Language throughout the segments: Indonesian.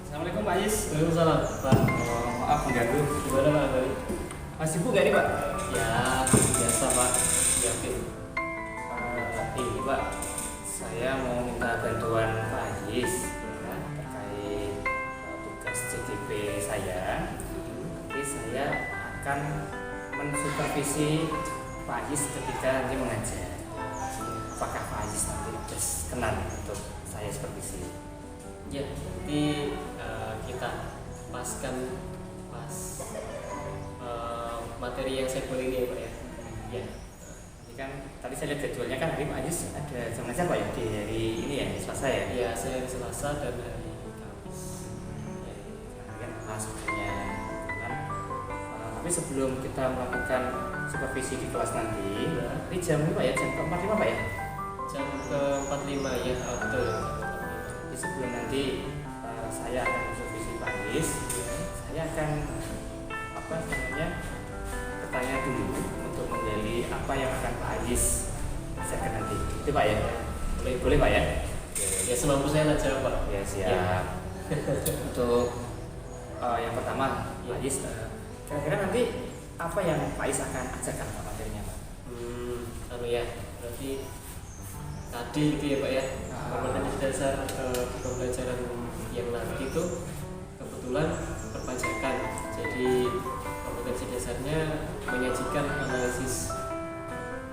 Assalamualaikum Pak Is. Waalaikumsalam Pak. Maaf mengganggu. Gimana Pak Bali? Masih sibuk gak nih Pak? Ya biasa Pak. Yakin. Ini Pak, saya mau minta bantuan Pak Is ya, terkait tugas CGP saya. Nanti saya akan mensupervisi Pak Is ketika nanti mengajar. Apakah Pak Is nanti berkenan untuk saya supervisi? Ya nanti kita paskan materi yang saya boleh ini ya Pak ya. Ya. Ini kan tadi saya lihat jadwalnya kan hari Pak Is ada jam ngajar Pak ya di hari ini ya, Selasa ya. Ya saya hari Selasa dan hari Kamis. Ya, kan sebenarnya kan. Tapi sebelum kita melakukan supervisi di kelas nanti, Ya. ini jam berapa ya? Jam ke-45 Pak ya? Jam ke-45 ya betul. Jadi sebelum nanti saya akan supervisi Pak Is, saya akan bertanya dulu untuk menggali apa yang akan Pak Is kerjakan nanti. Itu Pak ya? Boleh Pak ya? Ya semampu saya lah jawab Pak. Ya siap. Untuk yang pertama, Pak Is, kira-kira nanti apa yang Pak Is akan ajarkan Pak materinya Pak? Ya berarti tadi gitu ya Pak ya. Kompetensi dasar pembelajaran yang nanti itu kebetulan perpajakan. Jadi kompetensi dasarnya menyajikan analisis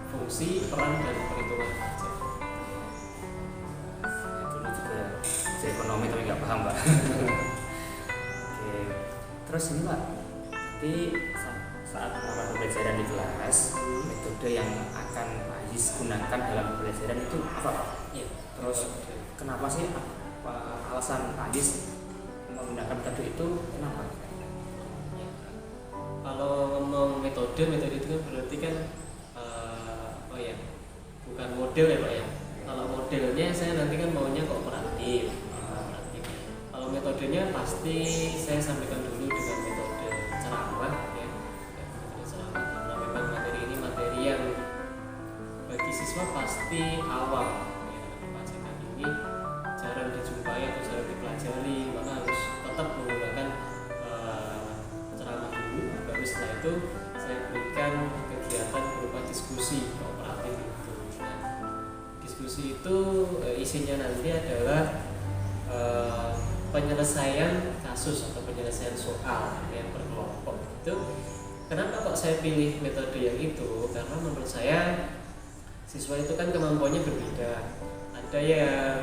fungsi, peran, dan perhitungan pajak. Dulu juga saya ekonomi tapi nggak paham Pak. Oke, terus ini Pak, nanti saat melakukan pembelajaran di kelas, metode yang akan Pak Is gunakan dalam pembelajaran itu apa Pak? Ya. Terus kenapa sih alasan Pak Is menggunakan metode itu? Kenapa? Kalau ngomong metode itu kan berarti kan bukan model ya Pak ya. Kalau modelnya saya nanti kan maunya kooperatif. Kalau metodenya pasti saya sampaikan dulu dengan metode ceramah ya. Metode ceramah karena memang materi ini materi yang bagi siswa pasti awam ya. Perpajakan ini jarang dijumpai atau jarang dipelajari, maka harus tetap menggunakan ceramah dulu. Baru setelah itu saya berikan kegiatan berupa diskusi kooperatif itu. Nah, diskusi itu isinya nanti adalah penyelesaian kasus atau penyelesaian soal yang berkelompok. Itu kenapa kok saya pilih metode yang itu? Karena menurut saya siswa itu kan kemampuannya berbeda. Ada yang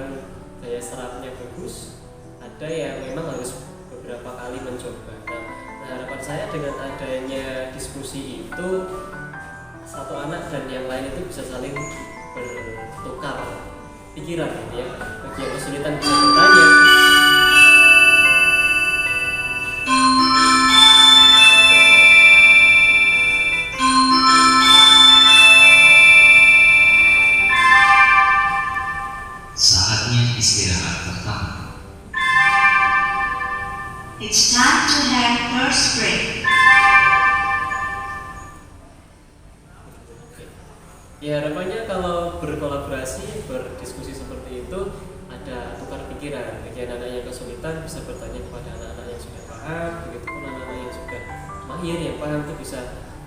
daya serapnya bagus, ada yang memang harus beberapa kali mencoba. Nah, harapan saya dengan adanya diskusi itu satu anak dan yang lain itu bisa saling bertukar pikiran gitu ya. Bagi yang kesulitan bisa bertanya. Saatnya istirahat pertama. It's time to have first break. Ya harapannya kalau berkolaborasi, berdiskusi seperti itu ada tukar pikiran. Bagi anak-anak yang kesulitan bisa bertanya kepada anak-anak yang sudah paham, begitupun anak-anak yang sudah mahir yang paham itu bisa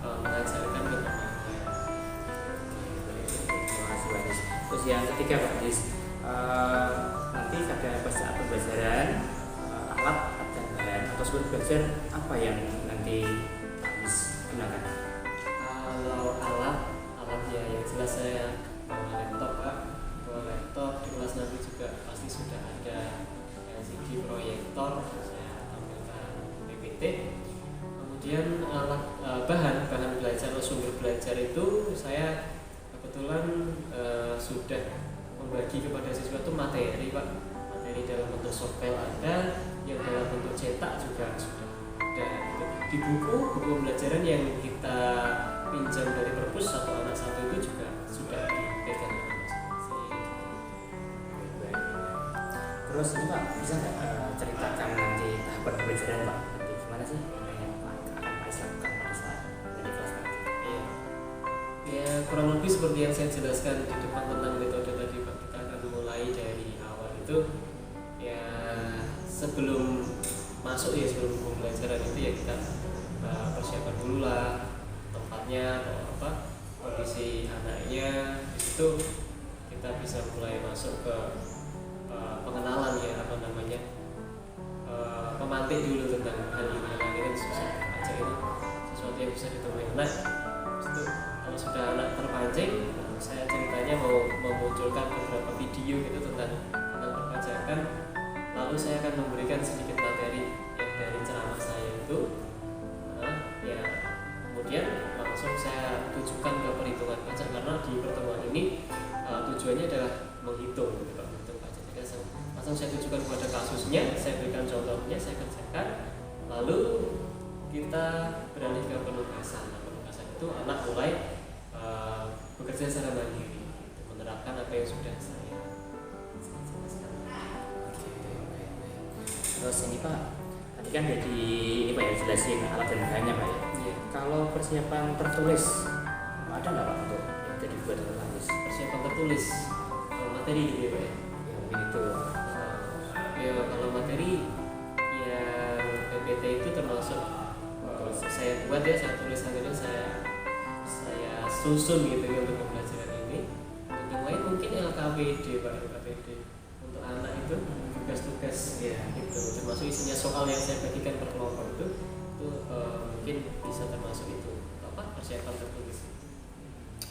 mengajarkan ke temannya. Terima kasih Pak Is. Terus yang ketiga Pak Is, nanti pada saat pembelajaran alat dan bahan atau sumber belajar apa yang nanti Pak Is gunakan? Kalau alat ya yang jelas saya bawa laptop Pak, bawa laptop di kelas nanti juga pasti sudah ada LCD proyektor, saya tampilkan PPT. Kemudian alat bahan belajar atau sumber belajar itu saya kebetulan sudah membagi kepada siswa itu materi Pak, materi dalam bentuk softfile ada, yang dalam bentuk cetak juga sudah ada. Di buku pembelajaran yang kita pinjam dari perpus satu anak satu itu juga sudah dipegang oleh masing-masing. Terus ini Pak, bisa nggak ceritakan nanti tahapan pembelajaran Pak? Nanti gimana sih yang akan Pak Is lakukan pada saat dari kelas nanti? Iya. Ya kurang lebih seperti yang saya jelaskan di depan tentang metode tadi Pak. Kita akan mulai dari awal itu ya sebelum masuk ya sebelum pembelajaran itu ya kita persiapan dulu lah tempatnya atau apa kondisi anaknya. Di situ kita bisa mulai masuk ke pengenalan ya apa namanya pemantik dulu tentang hal ini. Ini kan aja ini sesuatu yang bisa ditemui anak. Itu kalau sudah anak terpancing, saya ceritanya mau memunculkan beberapa video gitu tentang perpajakan. Lalu saya akan memberikan sedikit materi yang dari ceramah saya itu. Ya kemudian langsung saya tujukan ke perhitungan pajak karena di pertemuan ini tujuannya adalah menghitung gitu Pak, menghitung pajak. Jadi langsung saya tujukan kepada kasusnya, saya berikan contohnya, saya kerjakan. Lalu kita beralih ke penugasan. Nah, penugasan itu anak mulai bekerja secara mandiri, gitu, menerapkan apa yang sudah saya jelaskan. Terus ini Pak, tadi kan jadi ini Pak ya jelasin alat dan bahannya Pak ya. Iya. Kalau persiapan tertulis ada nggak Pak untuk yang jadi buat tertulis? Persiapan tertulis materi gitu ya Pak ya. Ya mungkin itu. Ya kalau materi yang PPT itu termasuk saya buat ya, saya tulis akhirnya saya susun gitu ya untuk pembelajaran ini. Untuk yang lain mungkin LKPD Pak, LKPD untuk anak itu tugas-tugas Iya. itu termasuk isinya soal yang saya bagikan per kelompok itu mungkin bisa termasuk itu apa persiapan tertulis.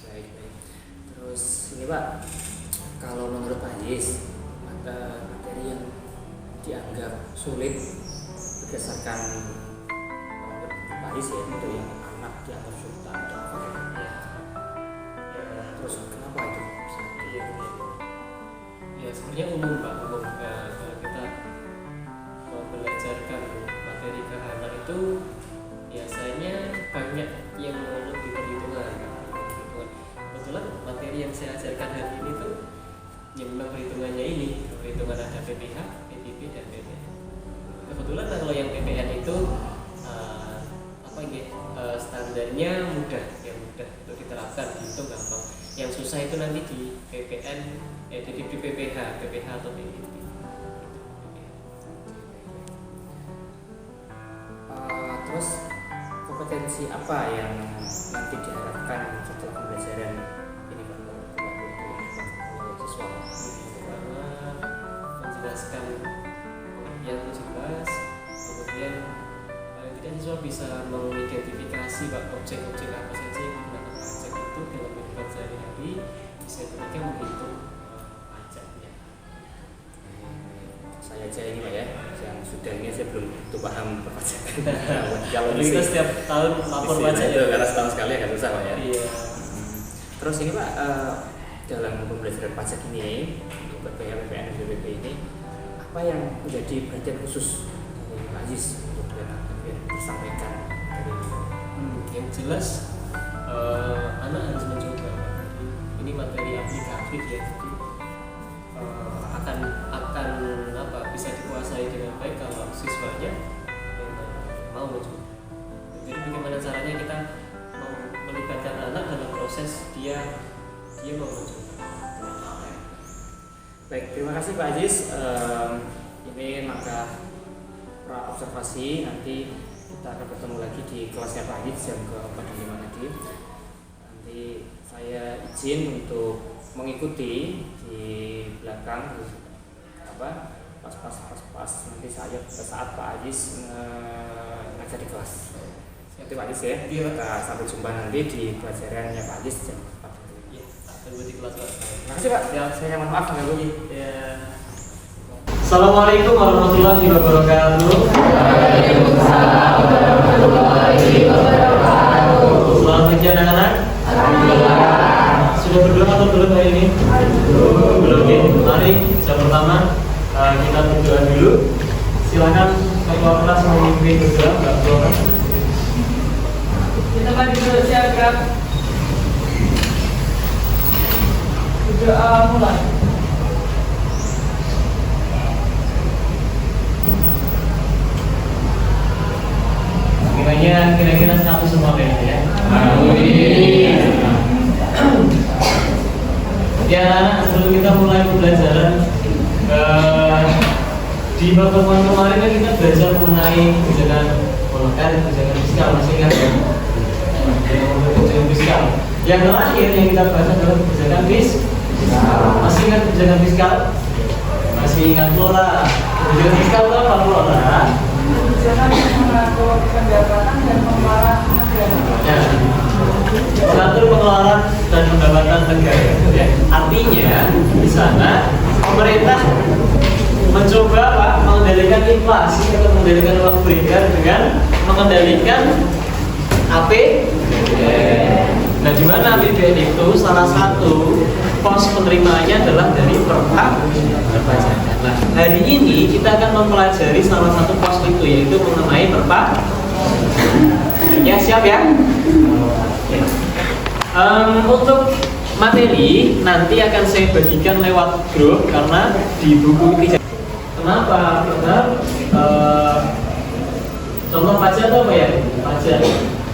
Baik. Terus ini Pak, kalau menurut Pak Yis, materi yang dianggap sulit berdasarkan Pak Yis ya, itu yang anak dianggap sulit ada apa? Terus kenapa itu? Ya sebenarnya umum Pak, umum. Kalau kita belajarkan materi ke anak itu biasanya banyak yang mengeluh di perhitungan. Kebetulan materi yang saya ajarkan hari ini tuh yang memang perhitungannya ini, perhitungan ada PPH, PPP dan PPN. Kebetulan kalau yang PPN itu standarnya mudah, yang mudah untuk diterapkan, itu gampang. Yang susah itu nanti di PPN, di PPH atau PPP. Terus kompetensi apa yang nanti diharapkan setelah pembelajaran ini Pak untuk siswa? Pertama menjelaskan yang jelas, kemudian paling tidak siswa bisa mengidentifikasi Pak objek-objek apa saja yang menggunakan pajak itu dalam kehidupan sehari-hari, bisa ketika menghitung pajaknya. Saya aja ini Pak ya, yang sudah ini saya belum begitu paham perpajakan. Kalau kita setiap tahun lapor pajak itu karena setahun sekali agak susah Pak ya. Iya. Terus ini Pak, dalam pembelajaran pajak ini untuk PPH, PPN, dan BPP ini apa yang menjadi perhatian khusus dari Pak Aziz untuk yang disampaikan dari Yang jelas anak harus mencoba. Ini materi aplikatif ya, jadi akan apa bisa dikuasai dengan baik kalau siswanya mau mencoba. Jadi bagaimana caranya kita melibatkan anak dalam proses dia mau mencoba. Baik, terima kasih Pak Aziz. Ini langkah pra observasi, nanti kita akan bertemu lagi di kelasnya Pak Aziz jam ke-4 dan 5 tadi. Nanti saya izin untuk mengikuti di belakang pas nanti saat Pak Aziz ngajar di kelas. Itu Pak Aziz ya. Kita sampai jumpa nanti di pelajarannya Pak Aziz jam 4. Iya, tunggu di kelas Pak. Terima kasih Pak. Ya, saya mohon maaf ya. Assalamualaikum warahmatullahi wabarakatuh. Waalaikumsalam warahmatullahi wabarakatuh. Selamat pagi anak-anak. Alhamdulillah. Sudah bergerak atau belum hari ini? Belum. Mari jam pertama kita berdoa dulu. Silakan ketua kelas memimpin berdoa, Mbak Flora. Kita bagi dulu siap. Berdoa mulai. Nilainya kira-kira 100 semua ya. Amin. Ya anak-anak, sebelum kita mulai pembelajaran Di pertemuan kemarin kan kita belajar mengenai kebijakan moneter, kebijakan fiskal, masih ingat ya? Kebijakan fiskal. Yang terakhir yang kita bahas adalah kebijakan fiskal. Masih ingat kebijakan fiskal? Masih ingat Lora? Kebijakan fiskal itu apa Lora? Kebijakan yang mengatur pendapatan dan pengeluaran negara. Ya, mengatur pengeluaran dan pendapatan negara. Ya. Artinya di sana pemerintah mencoba Pak mengendalikan inflasi atau mengendalikan uang beredar dengan mengendalikan APBN. Nah, di mana APBN itu salah satu pos penerimanya adalah dari perpajakan. Nah, hari ini kita akan mempelajari salah satu pos itu yaitu mengenai perpajakan. Ya, siap ya? Untuk materi nanti akan saya bagikan lewat grup karena di buku tidak. Kenapa? Karena contoh pajak itu apa ya?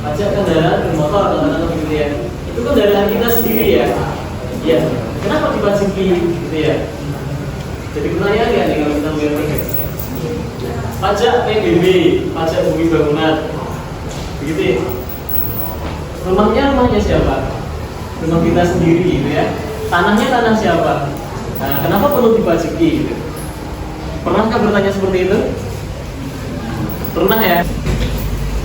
Pajak kendaraan bermotor atau gitu ya. Itu kendaraan kita sendiri ya. Iya. Kenapa dipajaki gitu ya? Jadi pertanyaan ya nih kalau kita melihat pajak PBB, pajak bumi bangunan, begitu ya. Rumahnya siapa? Rumah kita sendiri gitu ya. Tanahnya tanah siapa? Nah, kenapa perlu dipajaki gitu? Pernahkah bertanya seperti itu? Pernah ya?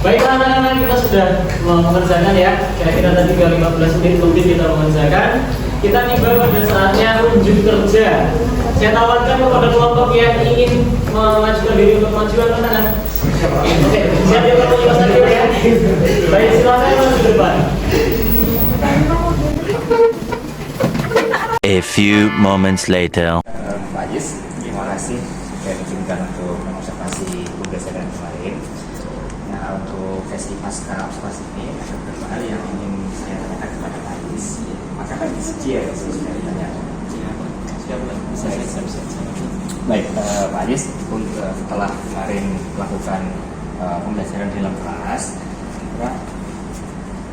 Baiklah anak-anak, kita sudah mengerjakan ya. Kira-kira tadi 15 menit mungkin kita mengerjakan. Kita tiba pada saatnya unjuk kerja. Saya tawarkan kepada kelompok yang ingin mengajukan diri untuk majuan tangan. Oke, siap ya Pak Mas Aryo ya. Baik, silakan masuk ke depan. A few moments later. Pak Ajis, terima kasih sudah diizinkan untuk mengobservasi pembelajaran kemarin. Nah, untuk sesi pasca observasi ini ada beberapa hal yang ingin saya tanyakan kepada Pak Ajis. Maka Pak Ajis dia sudah ditanya. Bisa. Baik, Pak Ajis, setelah kemarin melakukan pembelajaran di dalam kelas, kira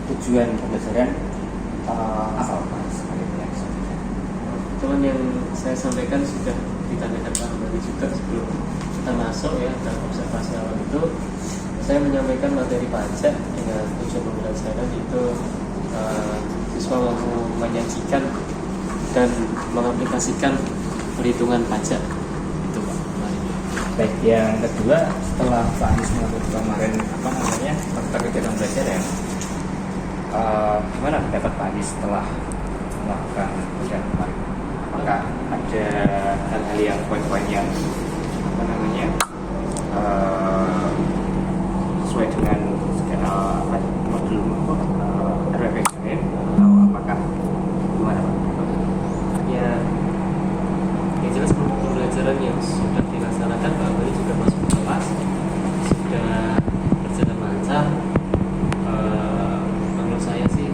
tujuan pembelajaran apa Pak Ajis? Teman yang saya sampaikan sudah ditanyakan Pak Amali juga sebelum kita masuk ya dalam observasi awal itu. Saya menyampaikan materi pajak dengan tujuan pembelajaran itu siswa mampu menyajikan dan mengaplikasikan perhitungan pajak itu Pak. Baik, yang kedua setelah Pak Anies melakukan kemarin kegiatan belajar ya, gimana pendapat Pak Anies setelah melakukan ujian kemarin? Apakah ada hal-hal yang poin-poin yang sesuai dengan skala modul RPPKN atau apakah gimana Pak? Ya jelas pembelajaran yang sudah dilaksanakan Pak Amali juga masuk ke kelas sudah berjalan lancar. Menurut saya sih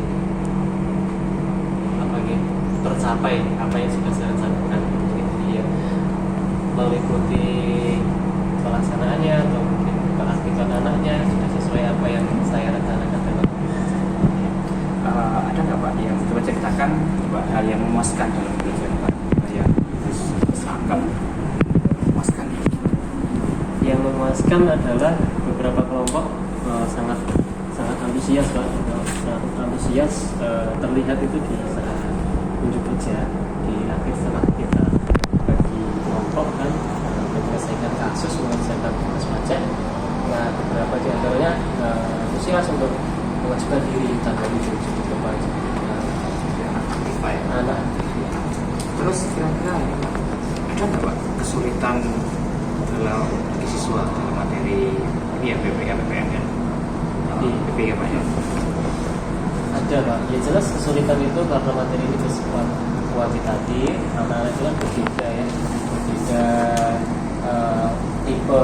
tercapai apa yang sudah saya rencanakan. Jadi ya mengikuti pelaksanaannya atau mungkin keaktifan anaknya sudah sesuai apa yang saya rencanakan dalam ada nggak Pak yang coba ceritakan hal yang memuaskan dalam pembelajaran Pak, yang sangat memuaskan? Yang memuaskan adalah beberapa kelompok sangat antusias Pak, sangat antusias terlihat itu di saat unjuk kerja di akhir setelah kita bagi kelompok kan menyelesaikan kasus, menyelesaikan tugas pajak. Nah, beberapa di antaranya antusias untuk mengajukan diri tanpa ujuk-ujuk ke pajak. Anak. Terus kira-kira ada nggak Pak kesulitan dalam siswa dalam materi ini ya PPN Di PPK Pak ya? Ada Pak, ya jelas kesulitan itu karena materi ini bersifat kuantitatif, anak-anak itu kan berbeda ya, berbeda tipe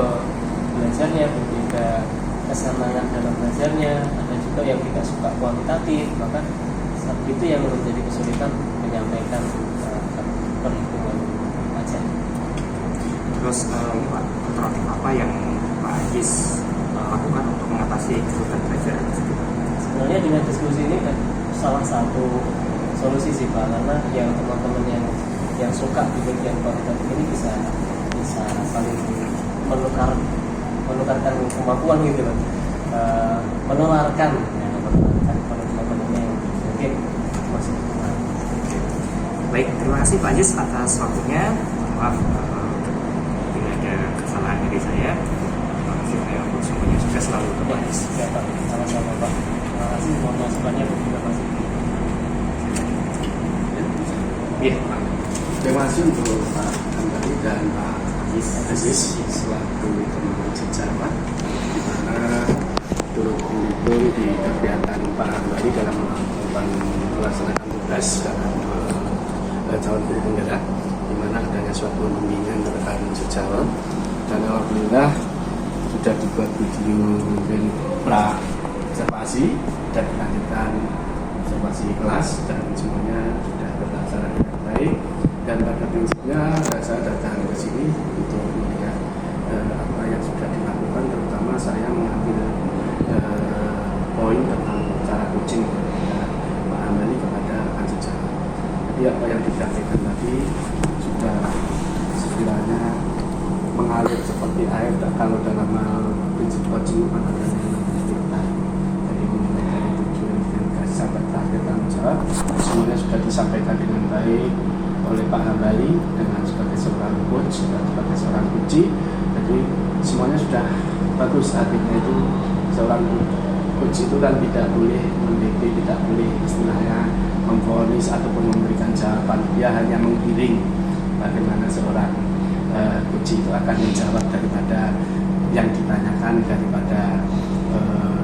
belajarnya, berbeda kesenangan dalam belajarnya, ada juga yang tidak suka kuantitatif, maka itu yang menjadi kesulitan menyampaikan perhitungan pajak. Terus ini Pak, alternatif apa yang Pak Ajis lakukan untuk mengatasi kesulitan belajar tersebut? Sebenarnya dengan diskusi ini kan salah satu solusi sih Pak, karena yang teman-teman yang suka di bagian kuantitatif ini bisa bisa saling menukarkan kemampuan gitu loh. Menularkan teman-temannya yang mungkin masih kurang. Baik, terima kasih Pak Ajis atas waktunya. Maaf bila ada kesalahan dari saya. Terima kasih saya untuk semuanya, sukses selalu untuk Pak Ajis. Ya Pak, sama-sama Pak. Terima kasih, mohon masukannya juga Pak. Iya, Pak. Terima kasih untuk Pak Hambali dan Pak Aziz selaku teman sejarah di mana turut mendukung di kegiatan Pak Hambali dalam melaksanakan tugas dalam calon guru penggerak, di mana adanya suatu bimbingan terkait sejarah, dan alhamdulillah sudah dibuat video mungkin pra observasi dan dilanjutkan observasi kelas dan semuanya sudah berlaksana dengan baik. Dan pada prinsipnya saya datang ke sini untuk melihat apa yang sudah dilakukan, terutama saya mengambil poin tentang cara coaching Pak Hambali kepada rekan sejarah. Jadi apa yang disampaikan tadi sudah sekiranya mengalir seperti air, dan kalau dalam prinsip coaching ada yang jadi mulai dari tujuan dan sampai terakhir tanggung jawab semuanya sudah disampaikan dengan baik oleh Pak Hambali dengan sebagai seorang coach dan sebagai seorang kunci. Jadi semuanya sudah bagus. Artinya itu seorang coach itu kan tidak boleh mendikte, tidak boleh istilahnya memvonis ataupun memberikan jawaban. Dia hanya menggiring bagaimana seorang coach itu akan menjawab daripada yang ditanyakan daripada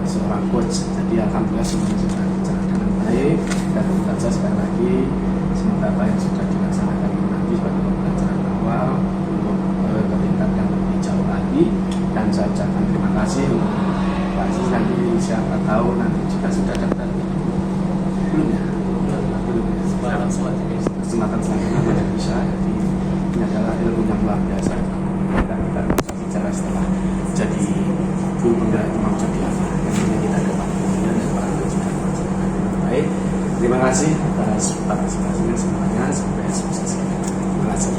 seorang coach. Jadi alhamdulillah semuanya sudah berjalan dengan baik, dan tentu saja sekali lagi semoga apa yang sudah dilaksanakan nanti sebagai pembelajaran awal untuk ke tingkat yang lebih jauh lagi. Dan saya ucapkan terima kasih untuk Pak Aziz. Nanti siapa tahu nanti juga sudah daftar belum ya? Belum ya? Kesempatan selanjutnya tidak bisa. Jadi ini adalah ilmu yang luar biasa. Kita bisa bicara setelah jadi guru penggerak itu mau jadi apa? Yang ini kita dapat kemudian dan Pak Aziz sudah melaksanakan dengan baik. Terima kasih atas partisipasinya semuanya, sampai sukses. Terima kasih.